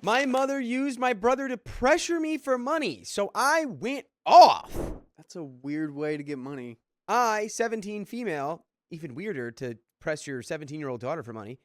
My mother used my brother to pressure me for money, so I went off. That's a weird way to get money. I, 17 female, even weirder to press your 17-year-old daughter for money,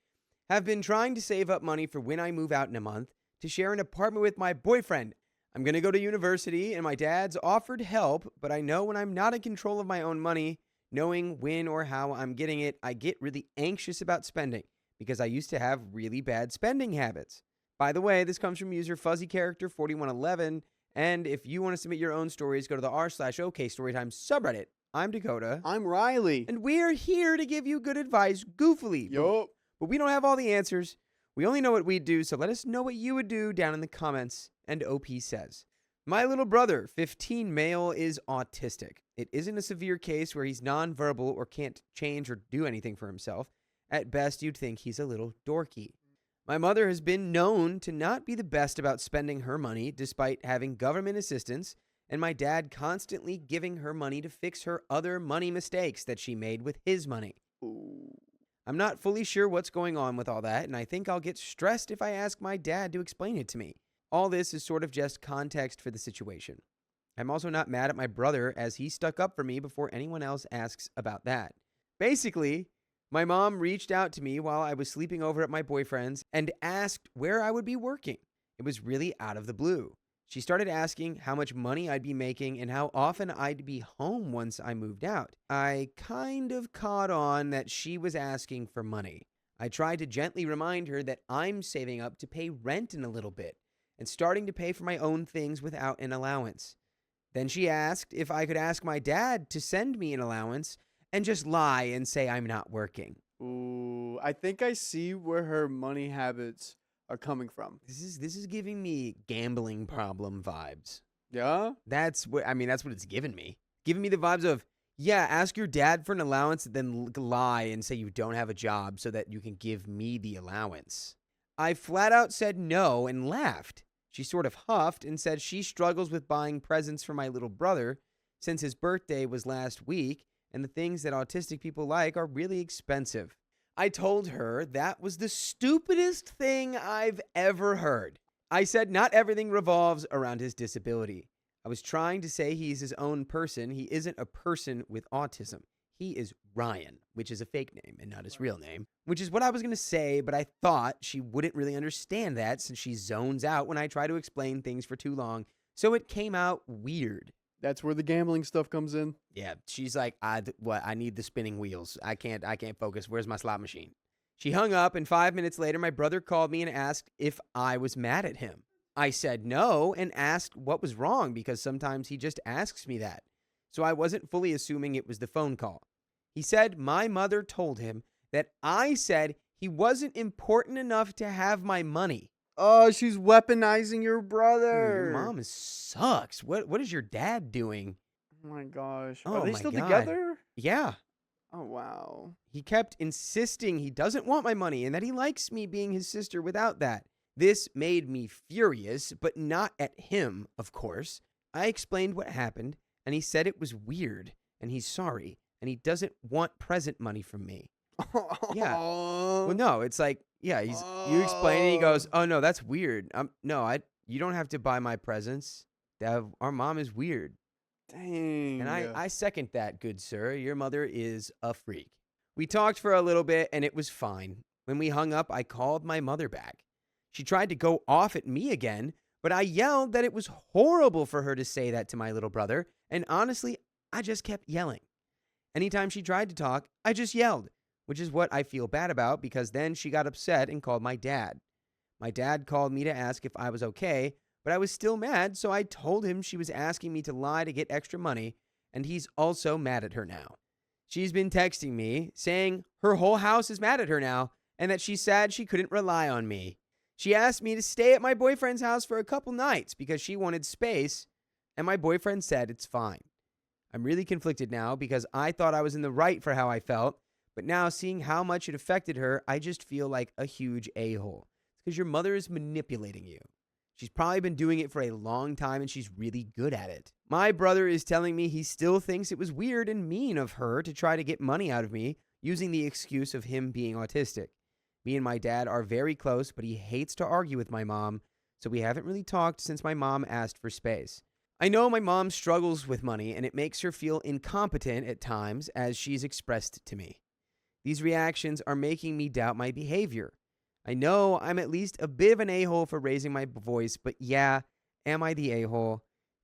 have been trying to save up money for when I move out in a month to share an apartment with my boyfriend. I'm going to go to university, and my dad's offered help, but I know when I'm not in control of my own money, knowing when or how I'm getting it, I get really anxious about spending because I used to have really bad spending habits. By the way, this comes from user fuzzycharacter4111, and if you want to submit your own stories, go to the r/OK Storytime subreddit. I'm Dakota. I'm Riley. And we're here to give you good advice goofily. Yup. But we don't have all the answers. We only know what we do, so let us know what you would do down in the comments. And OP says, my little brother, 15 male, is autistic. It isn't a severe case where he's nonverbal or can't change or do anything for himself. At best, you'd think he's a little dorky. My mother has been known to not be the best about spending her money despite having government assistance, and my dad constantly giving her money to fix her other money mistakes that she made with his money. Ooh. I'm not fully sure what's going on with all that, and I think I'll get stressed if I ask my dad to explain it to me. All this is sort of just context for the situation. I'm also not mad at my brother as he stuck up for me before anyone else asks about that. Basically, my mom reached out to me while I was sleeping over at my boyfriend's and asked where I would be working. It was really out of the blue. She started asking how much money I'd be making and how often I'd be home once I moved out. I kind of caught on that she was asking for money. I tried to gently remind her that I'm saving up to pay rent in a little bit and starting to pay for my own things without an allowance. Then she asked if I could ask my dad to send me an allowance and just lie and say I'm not working. Ooh, I think I see where her money habits are coming from. This is giving me gambling problem vibes. Yeah? That's what it's giving me. Giving me the vibes of, yeah, ask your dad for an allowance, then lie and say you don't have a job so that you can give me the allowance. I flat out said no and laughed. She sort of huffed and said she struggles with buying presents for my little brother since his birthday was last week and the things that autistic people like are really expensive. I told her that was the stupidest thing I've ever heard. I said not everything revolves around his disability. I was trying to say he's his own person. He isn't a person with autism. He is Ryan, which is a fake name and not his real name, which is what I was going to say, but I thought she wouldn't really understand that since she zones out when I try to explain things for too long, so it came out weird. That's where the gambling stuff comes in. Yeah, she's like, I need the spinning wheels. I can't focus. Where's my slot machine? She hung up, and 5 minutes later, my brother called me and asked if I was mad at him. I said no and asked what was wrong because sometimes he just asks me that. So I wasn't fully assuming it was the phone call. He said my mother told him that I said he wasn't important enough to have my money. Oh, she's weaponizing your brother. Your mom sucks. What is your dad doing? Oh my gosh. Oh Are they my still God. together? Yeah. Oh, wow. He kept insisting he doesn't want my money and that he likes me being his sister without that. This made me furious, but not at him, of course. I explained what happened, and he said it was weird, and he's sorry, and he doesn't want present money from me. Yeah. Well, no, it's like, yeah, you explain it, he goes, oh, no, that's weird. You don't have to buy my presents. Our mom is weird. Dang. And I second that, good sir. Your mother is a freak. We talked for a little bit, and it was fine. When we hung up, I called my mother back. She tried to go off at me again, but I yelled that it was horrible for her to say that to my little brother, and honestly, I just kept yelling. Anytime she tried to talk, I just yelled, which is what I feel bad about because then she got upset and called my dad. My dad called me to ask if I was okay, but I was still mad, so I told him she was asking me to lie to get extra money, and he's also mad at her now. She's been texting me, saying her whole house is mad at her now, and that she's sad she couldn't rely on me. She asked me to stay at my boyfriend's house for a couple nights because she wanted space, and my boyfriend said it's fine. I'm really conflicted now because I thought I was in the right for how I felt, but now seeing how much it affected her, I just feel like a huge a-hole. It's because your mother is manipulating you. She's probably been doing it for a long time, and she's really good at it. My brother is telling me he still thinks it was weird and mean of her to try to get money out of me using the excuse of him being autistic. Me and my dad are very close, but he hates to argue with my mom, so we haven't really talked since my mom asked for space. I know my mom struggles with money, and it makes her feel incompetent at times, as she's expressed to me. These reactions are making me doubt my behavior. I know I'm at least a bit of an a-hole for raising my voice, but yeah, am I the a-hole?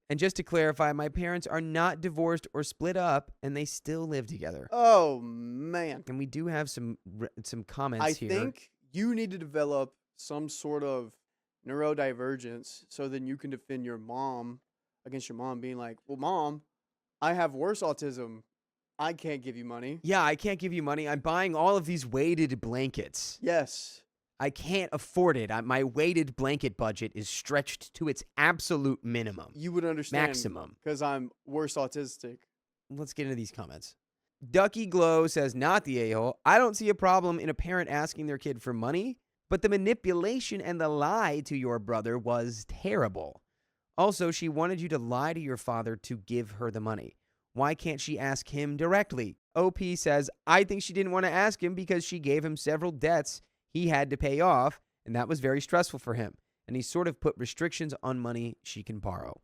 And just to clarify, my parents are not divorced or split up, and they still live together. Oh, man. And we do have some comments I here. think you need to develop some sort of neurodivergence so then you can defend your mom against your mom being like, well, Mom, I have worse autism. I can't give you money. Yeah, I can't give you money. I'm buying all of these weighted blankets. Yes. I can't afford it. My weighted blanket budget is stretched to its absolute minimum. You would understand. Maximum. Because I'm worse autistic. Let's get into these comments. Ducky Glow says, not the a-hole. I don't see a problem in a parent asking their kid for money, but the manipulation and the lie to your brother was terrible. Also, she wanted you to lie to your father to give her the money. Why can't she ask him directly? OP says, I think she didn't want to ask him because she gave him several debts he had to pay off, and that was very stressful for him. And he sort of put restrictions on money she can borrow.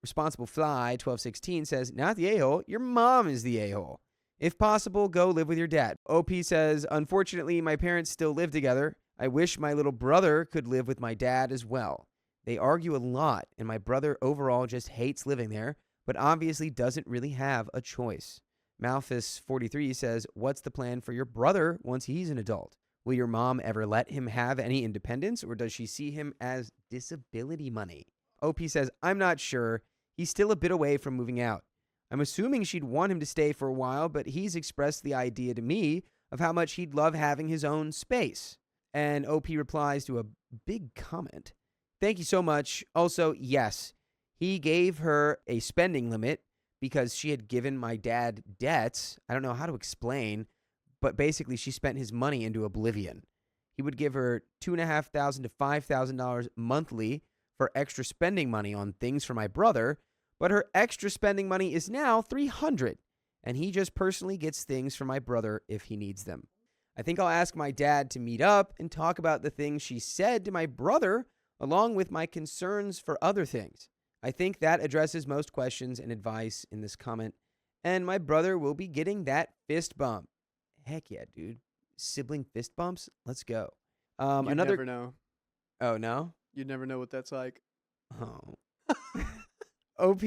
Responsible Fly 1216 says, not the a-hole, your mom is the a-hole. If possible, go live with your dad. OP says, unfortunately, my parents still live together. I wish my little brother could live with my dad as well. They argue a lot, and my brother overall just hates living there, but obviously doesn't really have a choice. Malphus 43 says, what's the plan for your brother once he's an adult? Will your mom ever let him have any independence, or does she see him as disability money? OP says, I'm not sure. He's still a bit away from moving out. I'm assuming she'd want him to stay for a while, but he's expressed the idea to me of how much he'd love having his own space. And OP replies to a big comment. Thank you so much. Also, yes, he gave her a spending limit because she had given my dad debts. I don't know how to explain, but basically she spent his money into oblivion. He would give her $2,500 to $5,000 monthly for extra spending money on things for my brother, but her extra spending money is now $300, and he just personally gets things for my brother if he needs them. I think I'll ask my dad to meet up and talk about the things she said to my brother, along with my concerns for other things. I think that addresses most questions and advice in this comment, and my brother will be getting that fist bump. Heck yeah, dude. Sibling fist bumps? Let's go. You'd never know. Oh, no? You'd never know what that's like. Oh. OP,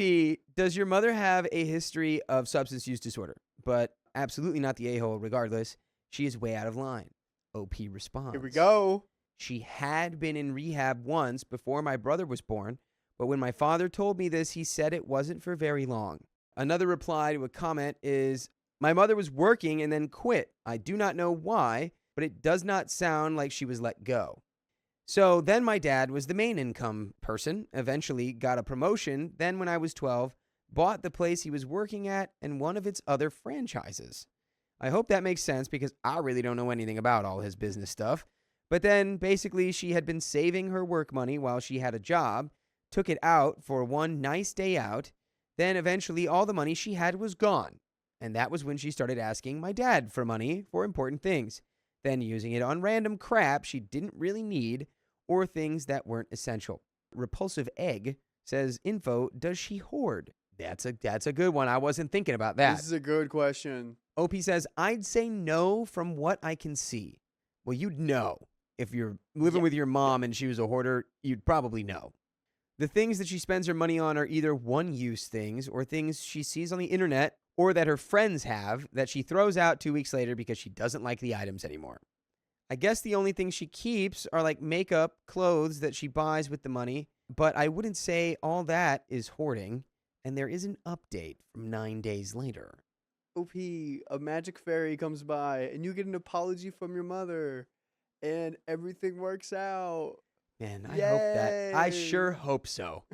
does your mother have a history of substance use disorder? But absolutely not the a-hole regardless. She is way out of line. OP responds. Here we go. She had been in rehab once before my brother was born, but when my father told me this, he said it wasn't for very long. Another reply to a comment is, my mother was working and then quit. I do not know why, but it does not sound like she was let go. So then my dad was the main income person, eventually got a promotion, then when I was 12, bought the place he was working at and one of its other franchises. I hope that makes sense because I really don't know anything about all his business stuff. But then basically she had been saving her work money while she had a job, took it out for one nice day out, then eventually all the money she had was gone. And that was when she started asking my dad for money for important things, then using it on random crap she didn't really need or things that weren't essential. Repulsive Egg says, info, does she hoard? That's a good one. I wasn't thinking about that. This is a good question. OP says, I'd say no from what I can see. Well, you'd know. If you're living with your mom and she was a hoarder, you'd probably know. The things that she spends her money on are either one-use things or things she sees on the internet or that her friends have that she throws out 2 weeks later because she doesn't like the items anymore. I guess the only things she keeps are like makeup, clothes that she buys with the money, but I wouldn't say all that is hoarding, and there is an update from 9 days later. OP, a magic fairy comes by, and you get an apology from your mother, and everything works out. Man, I hope that. I sure hope so.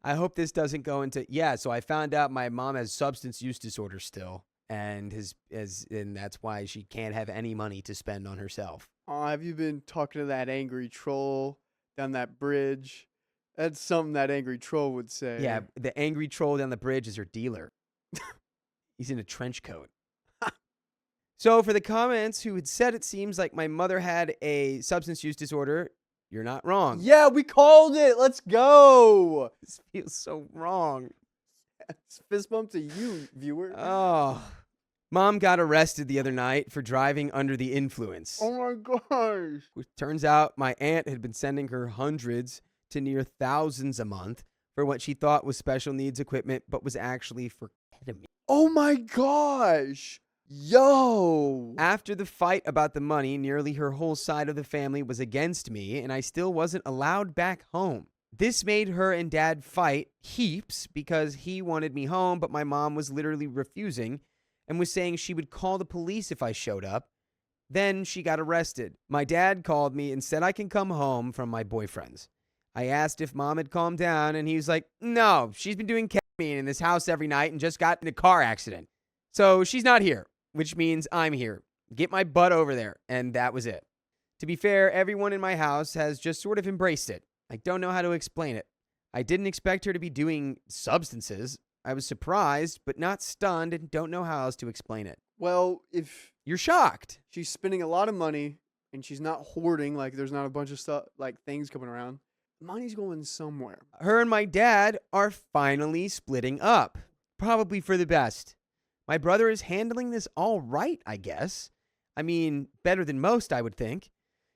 I hope this doesn't go into, so I found out my mom has substance use disorder still. And and that's why she can't have any money to spend on herself. Have you been talking to that angry troll down that bridge? That's something that angry troll would say. Yeah, the angry troll down the bridge is her dealer. He's in a trench coat. So for the comments who had said it seems like my mother had a substance use disorder, You're not wrong. Yeah, we called it. Let's go. This feels so wrong. Fist bump to you, viewer. Oh. Mom got arrested the other night for driving under the influence. Oh my gosh. Which turns out my aunt had been sending her hundreds to near thousands a month for what she thought was special needs equipment, but was actually for ketamine. Oh my gosh. Yo. After the fight about the money, nearly her whole side of the family was against me, and I still wasn't allowed back home. This made her and Dad fight heaps because he wanted me home, but my mom was literally refusing and was saying she would call the police if I showed up. Then she got arrested. My dad called me and said I can come home from my boyfriend's. I asked if Mom had calmed down, and he was like, no, she's been doing ketamine in this house every night and just got in a car accident. So she's not here, which means I'm here. Get my butt over there. And that was it. To be fair, everyone in my house has just sort of embraced it. I don't know how to explain it. I didn't expect her to be doing substances. I was surprised, but not stunned, and don't know how else to explain it. Well, if You're shocked. she's spending a lot of money and she's not hoarding, like there's not a bunch of stuff, like things coming around, money's going somewhere. Her and my dad are finally splitting up. Probably for the best. My brother is handling this all right, I guess. I mean, better than most, I would think.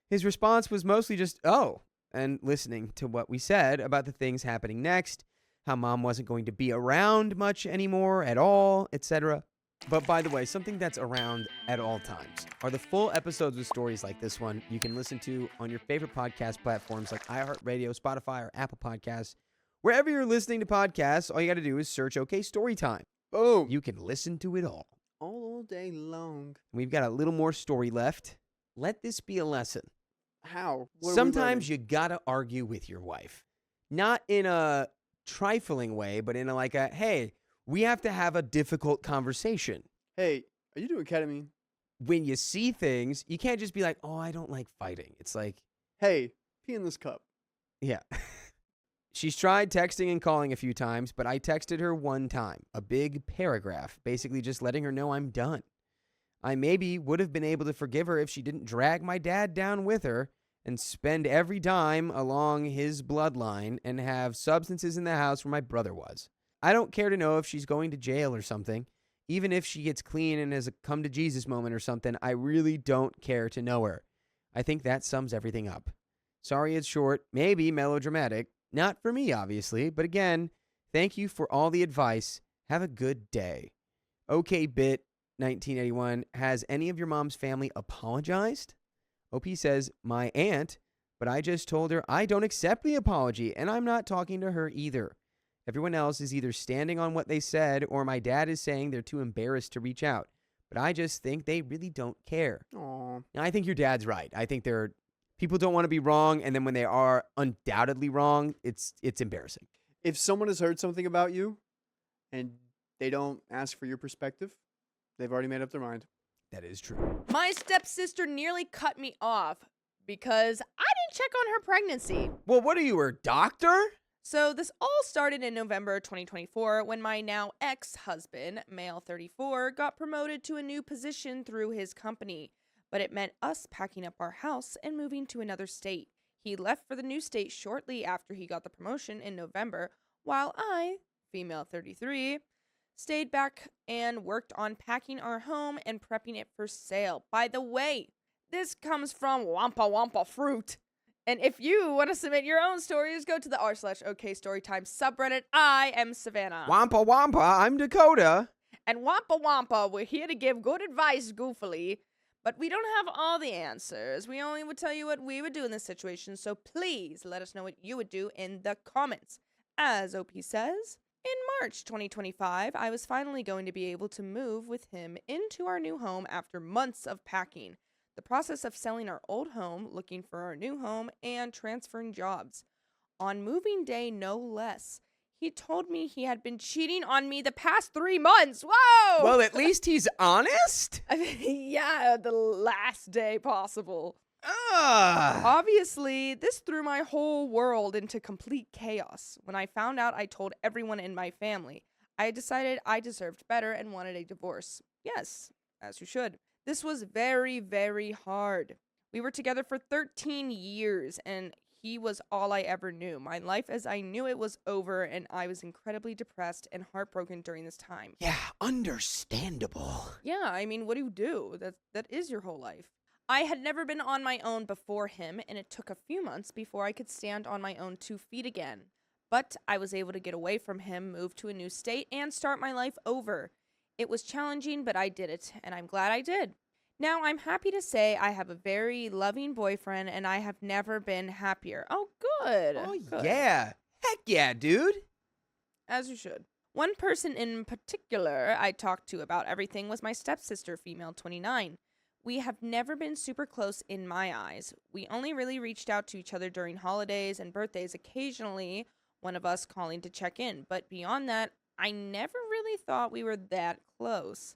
His response was mostly just, oh, and listening to what we said about the things happening next, how Mom wasn't going to be around much anymore at all, etc. But by the way, something that's around at all times are the full episodes with stories like this one you can listen to on your favorite podcast platforms like iHeartRadio, Spotify, or Apple Podcasts. Wherever you're listening to podcasts, all you got to do is search OK Storytime. Boom. You can listen to it all. All day long. We've got a little more story left. Let this be a lesson. How? What are we Sometimes learning? you got to argue with your wife. Not in a trifling way, but in a hey, we have to have a difficult conversation. Hey, are you doing ketamine? When you see things, you can't just be like, oh, I don't like fighting. It's like, Hey, pee in this cup. yeah. She's tried texting and calling a few times, but I texted her one time, a big paragraph, basically just letting her know I'm done. I maybe would have been able to forgive her if she didn't drag my dad down with her and spend every dime along his bloodline and have substances in the house where my brother was. I don't care to know if she's going to jail or something. Even if she gets clean and has a come to Jesus moment or something, I really don't care to know her. I think that sums everything up. Sorry it's short, maybe melodramatic. Not for me, obviously, but again, thank you for all the advice. Have a good day. OKBit 1981, has any of your mom's family apologized? OP says, my aunt, but I just told her I don't accept the apology, and I'm not talking to her either. Everyone else is either standing on what they said, or my dad is saying they're too embarrassed to reach out. But I just think they really don't care. Aw. And I think your dad's right. I think people don't want to be wrong, and then when they are undoubtedly wrong, it's embarrassing. If someone has heard something about you and they don't ask for your perspective, they've already made up their mind. That is true. My stepsister nearly cut me off because I didn't check on her pregnancy. Well, what are you, her doctor? So this all started in November 2024 when my now ex-husband, male 34, got promoted to a new position through his company. But it meant us packing up our house and moving to another state. He left for the new state shortly after he got the promotion in November, while I, female 33, stayed back and worked on packing our home and prepping it for sale. By the way, this comes from Wampa Wampa Fruit. And if you want to submit your own stories, go to the r/OK Storytime subreddit. I am Savannah. Wampa Wampa, I'm Dakota. And Wampa Wampa, we're here to give good advice goofily, but we don't have all the answers. We only would tell you what we would do in this situation, so please let us know what you would do in the comments. As OP says, in March 2025, I was finally going to be able to move with him into our new home after months of packing. The process of selling our old home, looking for our new home, and transferring jobs. On moving day, no less. He told me he had been cheating on me the past 3 months. Whoa! Well, at least he's honest. I mean, yeah, the last day possible. Ugh. Obviously, this threw my whole world into complete chaos. When I found out, I told everyone in my family. I decided I deserved better and wanted a divorce. Yes, as you should. This was very, very hard. We were together for 13 years, and He was all I ever knew. My life as I knew it was over, and I was incredibly depressed and heartbroken during this time. Yeah, understandable. Yeah, I mean, what do you do? That is your whole life. I had never been on my own before him, and it took a few months before I could stand on my own 2 feet again. But I was able to get away from him, move to a new state, and start my life over. It was challenging, but I did it, and I'm glad I did. Now, I'm happy to say I have a very loving boyfriend, and I have never been happier. Oh, good. Oh, Good. yeah. Heck yeah, dude. As you should. One person in particular I talked to about everything was my stepsister, female 29. We have never been super close in my eyes. We only really reached out to each other during holidays and birthdays, occasionally one of us calling to check in. But beyond that, I never really thought we were that close.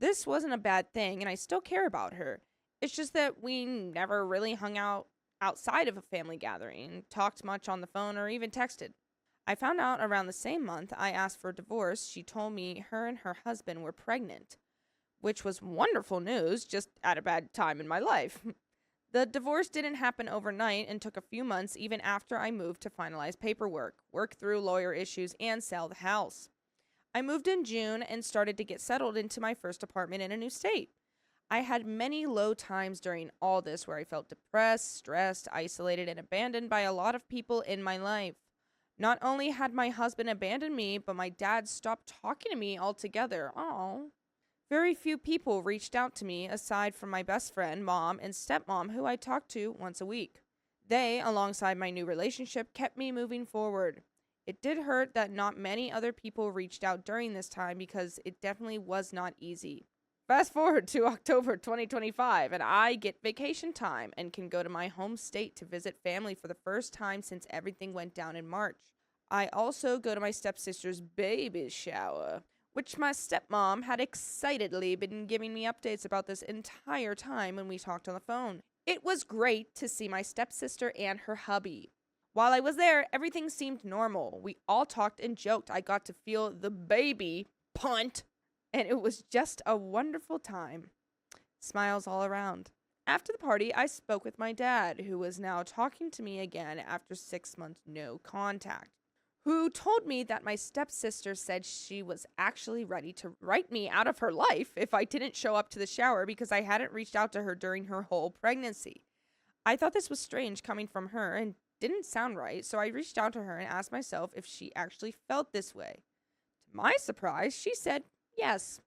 This wasn't a bad thing, and I still care about her. It's just that we never really hung out outside of a family gathering, talked much on the phone, or even texted. I found out around the same month I asked for a divorce. She told me her and her husband were pregnant, which was wonderful news, just at a bad time in my life. The divorce didn't happen overnight and took a few months even after I moved to finalize paperwork, work through lawyer issues, and sell the house. I moved in June and started to get settled into my first apartment in a new state. I had many low times during all this where I felt depressed, stressed, isolated, and abandoned by a lot of people in my life. Not only had my husband abandoned me, but my dad stopped talking to me altogether. Oh. Very few people reached out to me aside from my best friend, mom, and stepmom, who I talked to once a week. They, alongside my new relationship, kept me moving forward. It did hurt that not many other people reached out during this time because it definitely was not easy. Fast forward to October 2025, and I get vacation time and can go to my home state to visit family for the first time since everything went down in March. I also go to my stepsister's baby shower, which my stepmom had excitedly been giving me updates about this entire time when we talked on the phone. It was great to see my stepsister and her hubby. While I was there, everything seemed normal. We all talked and joked. I got to feel the baby punt, and it was just a wonderful time. Smiles all around. After the party, I spoke with my dad, who was now talking to me again after 6 months no contact, who told me that my stepsister said she was actually ready to write me out of her life if I didn't show up to the shower because I hadn't reached out to her during her whole pregnancy. I thought this was strange coming from her and didn't sound right, so I reached out to her and asked myself if she actually felt this way. To my surprise, she said yes,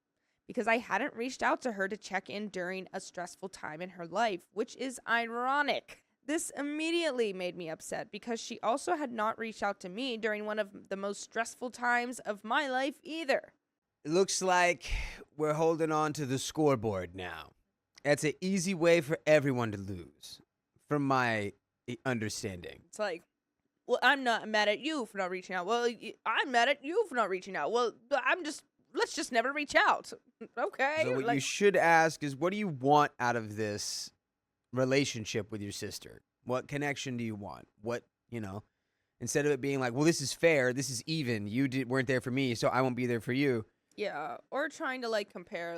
because I hadn't reached out to her to check in during a stressful time in her life, which is ironic. This immediately made me upset because she also had not reached out to me during one of the most stressful times of my life either. It looks like we're holding on to the scoreboard now. That's an easy way for everyone to lose, from my understanding. It's like, well, I'm not mad at you for not reaching out. Well, I'm mad at you for not reaching out. Well, let's just never reach out. Okay. So what you should ask is, what do you want out of this relationship with your sister? What connection do you want? What, instead of it being like, well, this is fair, this is even, weren't there for me, so I won't be there for you. Yeah, or trying to compare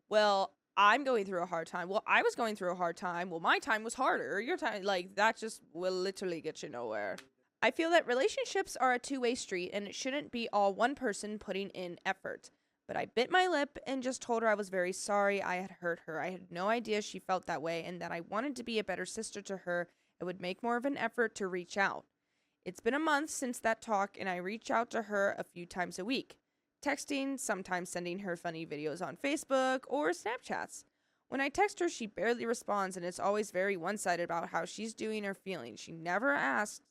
well, I'm going through a hard time. Well, I was going through a hard time. Well, my time was harder. Your time, that just will literally get you nowhere. I feel that relationships are a two-way street, and it shouldn't be all one person putting in effort. But I bit my lip and just told her I was very sorry I had hurt her. I had no idea she felt that way, and that I wanted to be a better sister to her and would make more of an effort to reach out. It's been a month since that talk, and I reach out to her a few times a week. Texting, sometimes sending her funny videos on Facebook or Snapchats. When I text her, she barely responds, and it's always very one-sided about how she's doing or feeling. She never asks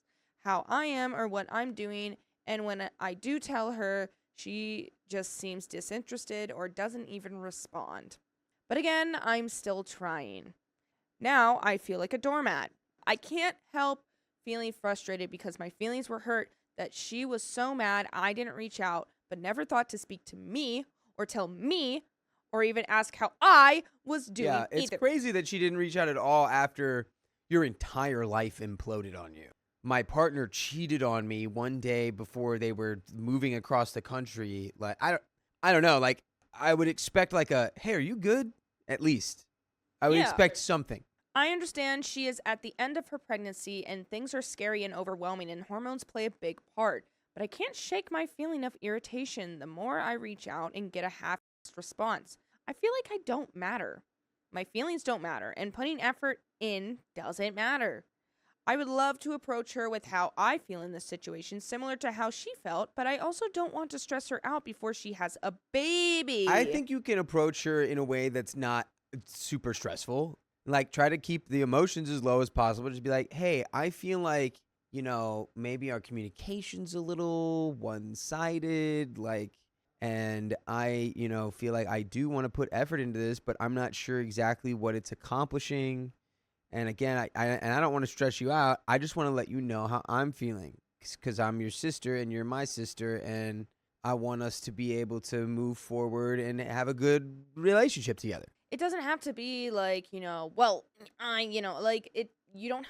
how I am or what I'm doing, and when I do tell her, she just seems disinterested or doesn't even respond. But again, I'm still trying. Now I feel like a doormat. I can't help feeling frustrated because my feelings were hurt that she was so mad I didn't reach out, but never thought to speak to me or tell me or even ask how I was doing. Yeah, it's crazy that she didn't reach out at all after your entire life imploded on you. My partner cheated on me one day before they were moving across the country. I don't know. I would expect a, hey, are you good? At least I would expect something. I understand she is at the end of her pregnancy and things are scary and overwhelming and hormones play a big part, but I can't shake my feeling of irritation the more I reach out and get a half-assed response. I feel like I don't matter. My feelings don't matter, and putting effort in doesn't matter. I would love to approach her with how I feel in this situation, similar to how she felt, but I also don't want to stress her out before she has a baby. I think you can approach her in a way that's not super stressful. Like, try to keep the emotions as low as possible. Just be like, hey, I feel like, maybe our communication's a little one-sided, and I, feel like I do want to put effort into this, but I'm not sure exactly what it's accomplishing. And again, I don't want to stress you out. I just want to let you know how I'm feeling because I'm your sister and you're my sister, and I want us to be able to move forward and have a good relationship together. It doesn't have to be like, you don't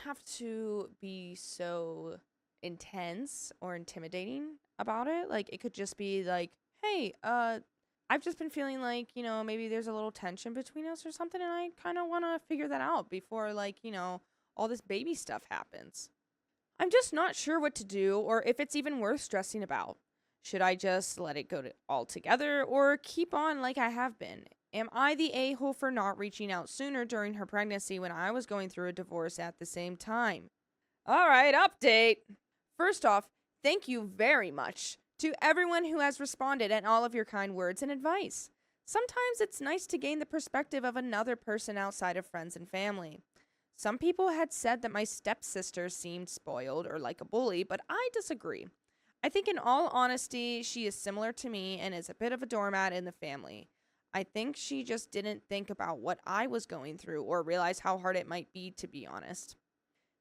have to be so intense or intimidating about it. Like, it could just be like, hey, I've just been feeling like, maybe there's a little tension between us or something, and I kind of want to figure that out before, all this baby stuff happens. I'm just not sure what to do or if it's even worth stressing about. Should I just let it go altogether or keep on like I have been? Am I the a-hole for not reaching out sooner during her pregnancy when I was going through a divorce at the same time? All right, update. First off, thank you very much to everyone who has responded and all of your kind words and advice. Sometimes it's nice to gain the perspective of another person outside of friends and family. Some people had said that my stepsister seemed spoiled or like a bully, but I disagree. I think in all honesty, she is similar to me and is a bit of a doormat in the family. I think she just didn't think about what I was going through or realize how hard it might be, to be honest.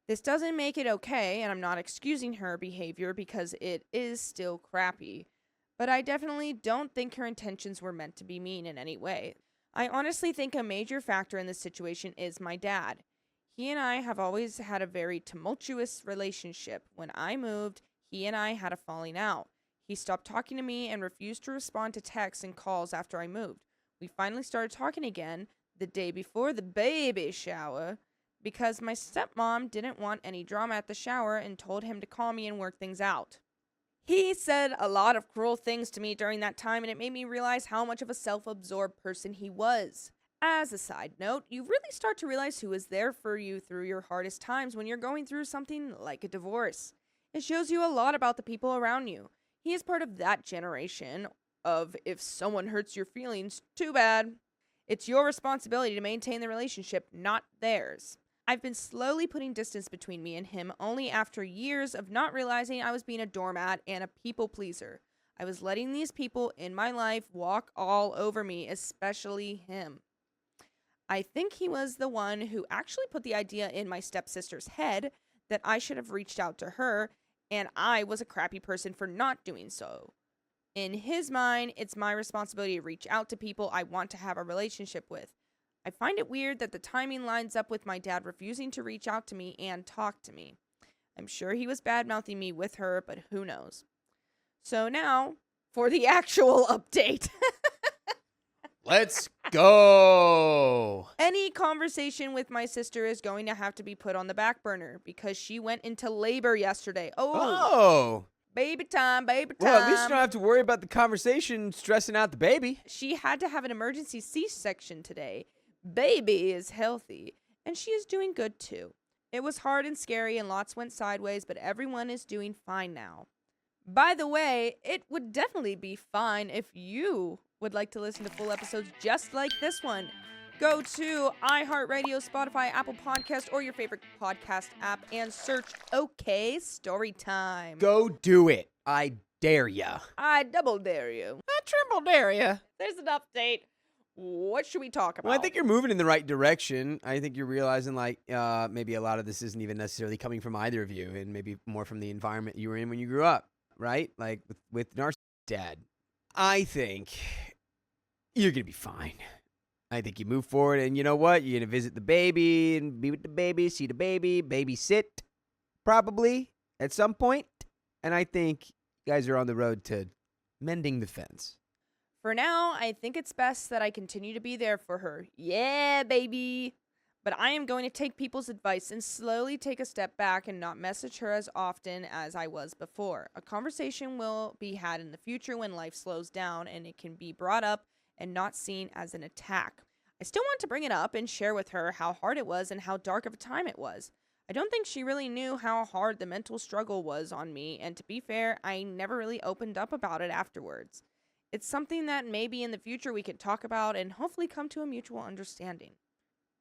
This doesn't make it okay, and I'm not excusing her behavior because it is still crappy. But I definitely don't think her intentions were meant to be mean in any way. I honestly think a major factor in this situation is my dad. He and I have always had a very tumultuous relationship. When I moved, he and I had a falling out. He stopped talking to me and refused to respond to texts and calls after I moved. We finally started talking again the day before the baby shower because my stepmom didn't want any drama at the shower and told him to call me and work things out. He said a lot of cruel things to me during that time, and it made me realize how much of a self-absorbed person he was. As a side note, you really start to realize who is there for you through your hardest times when you're going through something like a divorce. It shows you a lot about the people around you. He is part of that generation of if someone hurts your feelings, too bad. It's your responsibility to maintain the relationship, not theirs. I've been slowly putting distance between me and him only after years of not realizing I was being a doormat and a people pleaser. I was letting these people in my life walk all over me, especially him. I think he was the one who actually put the idea in my stepsister's head that I should have reached out to her, and I was a crappy person for not doing so. In his mind, it's my responsibility to reach out to people I want to have a relationship with. I find it weird that the timing lines up with my dad refusing to reach out to me and talk to me. I'm sure he was bad-mouthing me with her, but who knows. So now, for the actual update. Let's go. Any conversation with my sister is going to have to be put on the back burner because she went into labor yesterday. Oh. Baby time, baby time. Well, at least you don't have to worry about the conversation stressing out the baby. She had to have an emergency C-section today. Baby is healthy, and she is doing good too. It was hard and scary, and lots went sideways, but everyone is doing fine now. By the way, it would definitely be fine if you would like to listen to full episodes just like this one. Go to iHeartRadio, Spotify, Apple Podcast, or your favorite podcast app and search OK Storytime. Go do it. I dare ya. I double dare you. I triple dare ya. There's an update. What should we talk about? Well, I think you're moving in the right direction. I think you're realizing maybe a lot of this isn't even necessarily coming from either of you, and maybe more from the environment you were in when you grew up, right? Like with narcissist dad. I think you're going to be fine. I think you move forward, and you know what? You're going to visit the baby and be with the baby, see the baby, babysit probably at some point. And I think you guys are on the road to mending the fence. For now, I think it's best that I continue to be there for her. Yeah, baby. But I am going to take people's advice and slowly take a step back and not message her as often as I was before. A conversation will be had in the future when life slows down and it can be brought up and not seen as an attack. I still want to bring it up and share with her how hard it was and how dark of a time it was. I don't think she really knew how hard the mental struggle was on me, and to be fair, I never really opened up about it afterwards. It's something that maybe in the future we can talk about and hopefully come to a mutual understanding.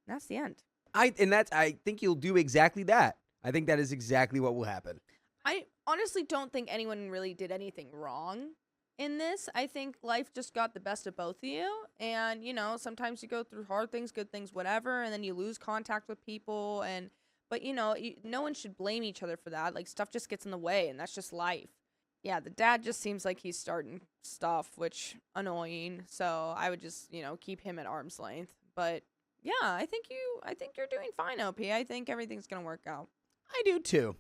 That's the end. I think you'll do exactly that. I think that is exactly what will happen. I honestly don't think anyone really did anything wrong in this. I think life just got the best of both of you. And, sometimes you go through hard things, good things, whatever, and then you lose contact with people. But, no one should blame each other for that. Like, stuff just gets in the way, and that's just life. Yeah, the dad just seems like he's starting stuff, which annoying. So I would just, keep him at arm's length. But yeah, I think you're doing fine, OP. I think everything's gonna work out. I do too.